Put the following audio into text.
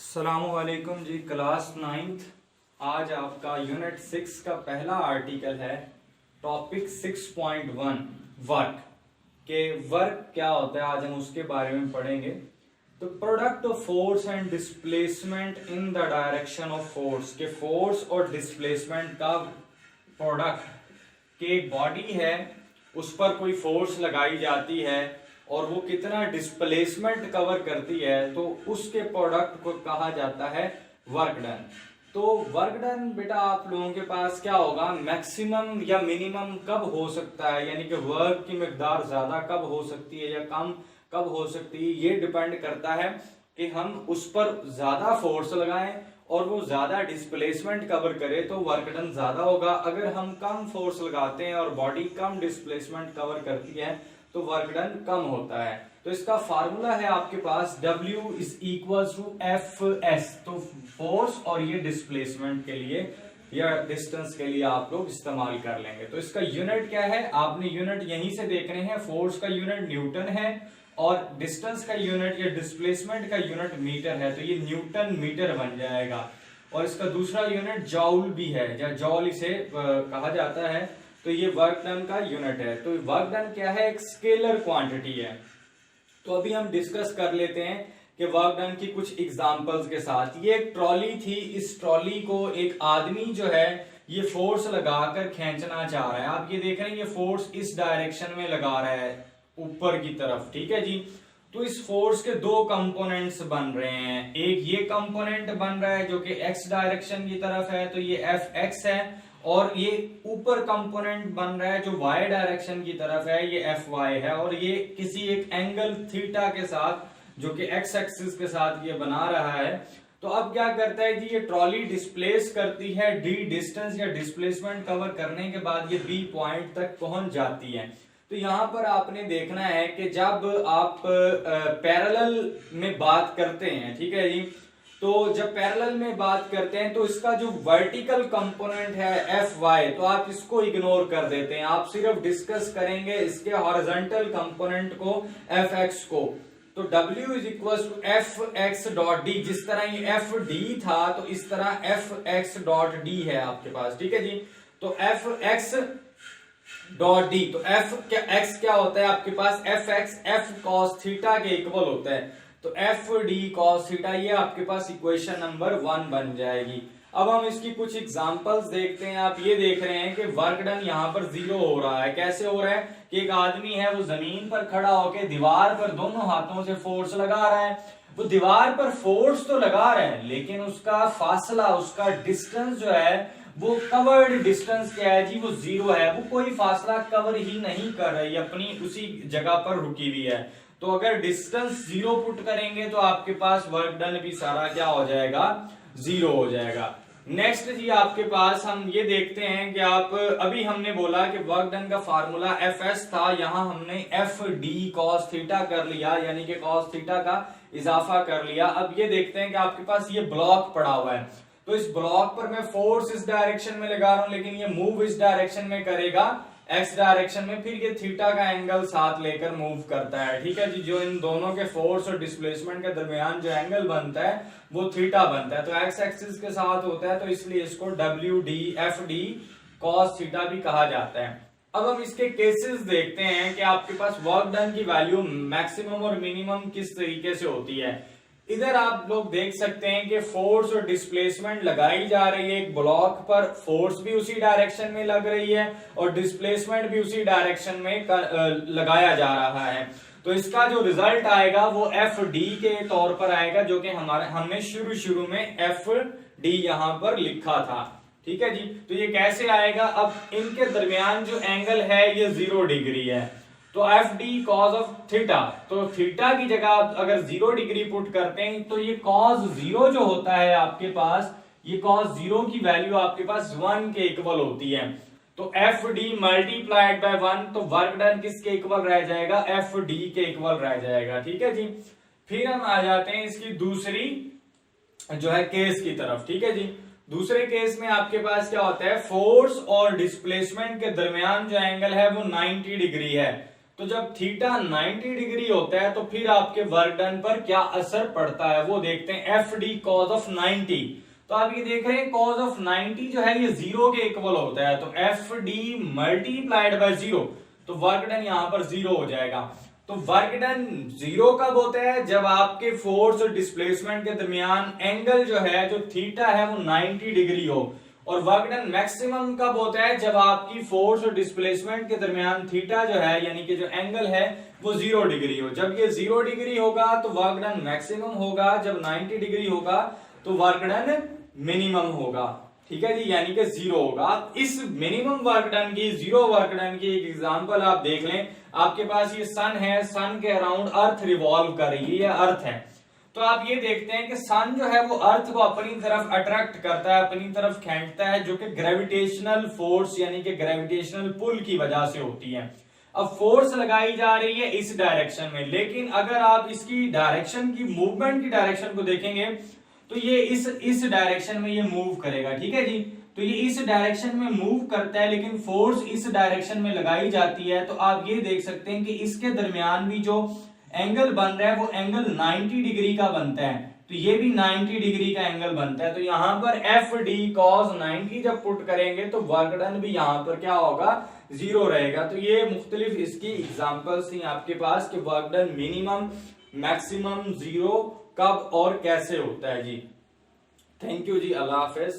अस्सलामुअलैकुम जी, class 9th। आज आपका यूनिट 6 का पहला आर्टिकल है। टॉपिक 6.1 वर्क के वर्क क्या होता है, आज हम उसके बारे में पढ़ेंगे। तो product of force and displacement in the direction of force के फोर्स और डिस्प्लेसमेंट का प्रोडक्ट के एक बॉडी है, उस पर कोई फोर्स लगाई जाती है और वो कितना डिस्प्लेसमेंट कवर करती है, तो उसके प्रोडक्ट को कहा जाता है वर्क डन। तो वर्क डन बेटा आप लोगों के पास क्या होगा, मैक्सिमम या मिनिमम कब हो सकता है, यानी कि वर्क की मिकदार ज्यादा कब हो सकती है या कम कब हो सकती है, ये डिपेंड करता है कि हम उस पर ज्यादा फोर्स लगाएं और वो ज्यादा डिस्प्लेसमेंट कवर करे तो वर्क डन ज्यादा होगा। अगर हम कम फोर्स लगाते हैं और बॉडी कम डिस्प्लेसमेंट कवर करती है तो वर्क डन कम होता है। तो इसका फार्मूला है आपके पास W is equal to FS। तो फोर्स और ये डिस्प्लेसमेंट के लिए या डिस्टेंस के लिए आप लोग इस्तेमाल कर लेंगे। तो इसका यूनिट क्या है, आपने यूनिट यहीं से देखने हैं। फोर्स का यूनिट न्यूटन है और डिस्टेंस का यूनिट या डिस्प्लेसमेंट का यूनिट मीटर है, तो ये न्यूटन मीटर बन जाएगा। और इसका दूसरा यूनिट जॉल भी है, या जॉल इसे कहा जाता है। तो ये वर्क डन का यूनिट है। तो वर्क डन क्या है, एक स्केलर क्वांटिटी है। तो अभी हम डिस्कस कर लेते हैं कि वर्क डन की कुछ एग्जांपल्स के साथ। ये एक ट्रॉली थी, इस ट्रॉली को एक आदमी जो है ये फोर्स लगाकर खींचना चाह रहा है। आप ये देख रहे हैं, ये फोर्स इस डायरेक्शन में लगा रहा है ऊपर की तरफ, ठीक है जी। तो इस फोर्स के दो कंपोनेंट्स बन रहे हैं। एक ये कंपोनेंट बन रहा है जो कि एक्स डायरेक्शन की तरफ है, तो ये Fx है। और ये ऊपर कंपोनेंट बन रहा है जो y डायरेक्शन की तरफ है, ये Fy है। और ये किसी एक एंगल थीटा के साथ जो कि x एक्सिस के साथ ये बना रहा है। तो अब क्या करता है जी, ये ट्रॉली डिस्प्लेस करती है d डिस्टेंस या डिस्प्लेसमेंट कवर करने के बाद ये B पॉइंट तक पहुंच जाती है। तो यहां पर आपने देखना है कि जब आप पैरेलल में बात करते हैं, ठीक है जी, तो जब पैरेलल में बात करते हैं तो इसका जो वर्टिकल कंपोनेंट है Fy, तो आप इसको इग्नोर कर देते हैं। आप सिर्फ डिस्कस करेंगे इसके हॉरिजॉन्टल कंपोनेंट को, Fx को। तो W is equal to Fx dot d. जिस तरह ये Fd था तो इस तरह Fx डॉट डी है आपके पास, ठीक है जी। तो Fx डॉट डी, तो x क्या होता है आपके पास, Fx f cos थीटा के इक्वल होता है। तो Fd cos थीटा, ये आपके पास इक्वेशन नंबर 1 बन जाएगी। अब हम इसकी कुछ एग्जांपल्स देखते हैं। आप ये देख रहे हैं कि वर्क डन यहाँ पर 0 हो रहा है। कैसे हो रहा है कि एक आदमी है, वो जमीन पर खड़ा होकर दीवार पर दोनों हाथों से फोर्स लगा रहा है। वो दीवार पर फोर्स तो लगा रहे हैं, लेकिन उसका फासला, उसका डिस्टेंस जो है, वो कवर्ड डिस्टेंस क्या है जी, वो 0 है। वो कोई फासला कवर ही नहीं कर रही, अपनी उसी जगह पर रुकी हुई है। तो अगर डिस्टेंस 0 पुट करेंगे तो आपके पास वर्क डन भी सारा क्या हो जाएगा, 0 हो जाएगा। नेक्स्ट जी आपके पास हम ये देखते हैं कि आप अभी हमने बोला कि वर्क डन का फार्मूला Fs था, यहां हमने Fd cos थीटा कर लिया, यानी कि cos थीटा का इजाफा कर लिया। अब ये देखते हैं कि आपके पास ये ब्लॉक पड़ा हुआ है, तो इस ब्लॉक पर मैं फोर्स इस डायरेक्शन में लगा रहा हूं, लेकिन ये मूव इस डायरेक्शन में करेगा, एक्स डायरेक्शन में। फिर ये थीटा का एंगल साथ लेकर मूव करता है, ठीक है जी। जो इन दोनों के फोर्स और डिस्प्लेसमेंट के दरमियान जो एंगल बनता है वो थीटा बनता है। तो एक्स एक्सिस के साथ होता है, तो इसलिए इसको WD FD cos थीटा भी कहा जाता है। अब हम इसके केसेस देखते हैं कि आपके पास वर्क डन की वैल्यू मैक्सिमम और मिनिमम किस तरीके से होती है। इधर आप लोग देख सकते हैं कि फोर्स और डिस्प्लेसमेंट लगाई जा रही है एक ब्लॉक पर। फोर्स भी उसी डायरेक्शन में लग रही है और डिस्प्लेसमेंट भी उसी डायरेक्शन में लगाया जा रहा है। तो इसका जो रिजल्ट आएगा वो Fd के तौर पर आएगा, जो कि हमने शुरू में Fd यहां पर लिखा था, ठीक है जी। तो ये कैसे आएगा, अब इनके दरमियान जो एंगल है ये 0 डिग्री है, तो Fd cos ऑफ थीटा, तो थीटा की जगह अगर 0 डिग्री पुट करते हैं तो ये cos 0 जो होता है आपके पास, ये cos 0 की वैल्यू आपके पास 1 के इक्वल होती है। तो Fd मल्टीप्लाइड बाय 1, तो वर्क डन किसके इक्वल रह जाएगा, Fd के इक्वल रह जाएगा, ठीक है जी। फिर हम आ जाते हैं इसकी दूसरी जो है केस की तरफ, ठीक है जी। दूसरे केस में आपके पास क्या होता है, फोर्स और डिस्प्लेसमेंट के दरमियान जो एंगल है वो 90 डिग्री है। तो जब थीटा 90 डिग्री होता है तो फिर आपके वर्क डन पर क्या असर पड़ता है वो देखते हैं। एफ डी कॉज ऑफ 90, तो आप ये देख रहे हैं कॉज ऑफ 90 जो है ये 0 के इक्वल होता है, तो एफ डी मल्टीप्लाइड बाय 0, तो वर्क डन यहां पर 0 हो जाएगा। तो वर्क डन 0 कब होता है, जब आपके फोर्स और डिस्प्लेसमेंट के दरमियान एंगल जो है जो थीटा है वो 90 डिग्री हो। और वर्क डन मैक्सिमम कब होता है, जब आपकी फोर्स और डिस्प्लेसमेंट के दरमियान थीटा जो है यानी कि जो एंगल है वो 0 डिग्री हो। जब ये 0 डिग्री होगा तो वर्क डन मैक्सिमम होगा, जब 90 डिग्री होगा तो वर्क डन मिनिमम होगा। ठीक है जी, यानी कि 0 होगा। इस मिनिमम वर्क डन की, 0 वर्क डन की एक एग्जांपल आप देख लें। आपके पास ये सन है, सन के अराउंड अर्थ रिवॉल्व कर रही है, ये अर्थ है। तो आप ये देखते हैं कि सन जो है वो अर्थ को अपनी तरफ अट्रैक्ट करता है, अपनी तरफ खींचता है, जो कि ग्रेविटेशनल फोर्स यानी कि ग्रेविटेशनल पुल की वजह से होती है। अब फोर्स लगाई जा रही है इस डायरेक्शन में, लेकिन अगर आप इसकी डायरेक्शन की, मूवमेंट की डायरेक्शन को देखेंगे तो ये इस डायरेक्शन में ये मूव करेगा। ठीक है जी, तो ये इस डायरेक्शन में मूव करता है, लेकिन फोर्स इस डायरेक्शन में लगाई जाती है। तो आप ये देख सकते हैं कि इसके दरमियान भी जो एंगल बन रहा है वो एंगल 90 डिग्री का बनता है, तो ये भी 90 डिग्री का एंगल बनता है। तो यहां पर एफ डी कॉस 90 जब पुट करेंगे तो वर्क डन भी यहां पर क्या होगा, 0 रहेगा। तो ये मुख्तलिफ इसकी एग्जांपल्स थी आपके पास कि वर्क डन मिनिमम, मैक्सिमम, 0 कब और कैसे होता है जी। Thank you ji, Allah Hafiz.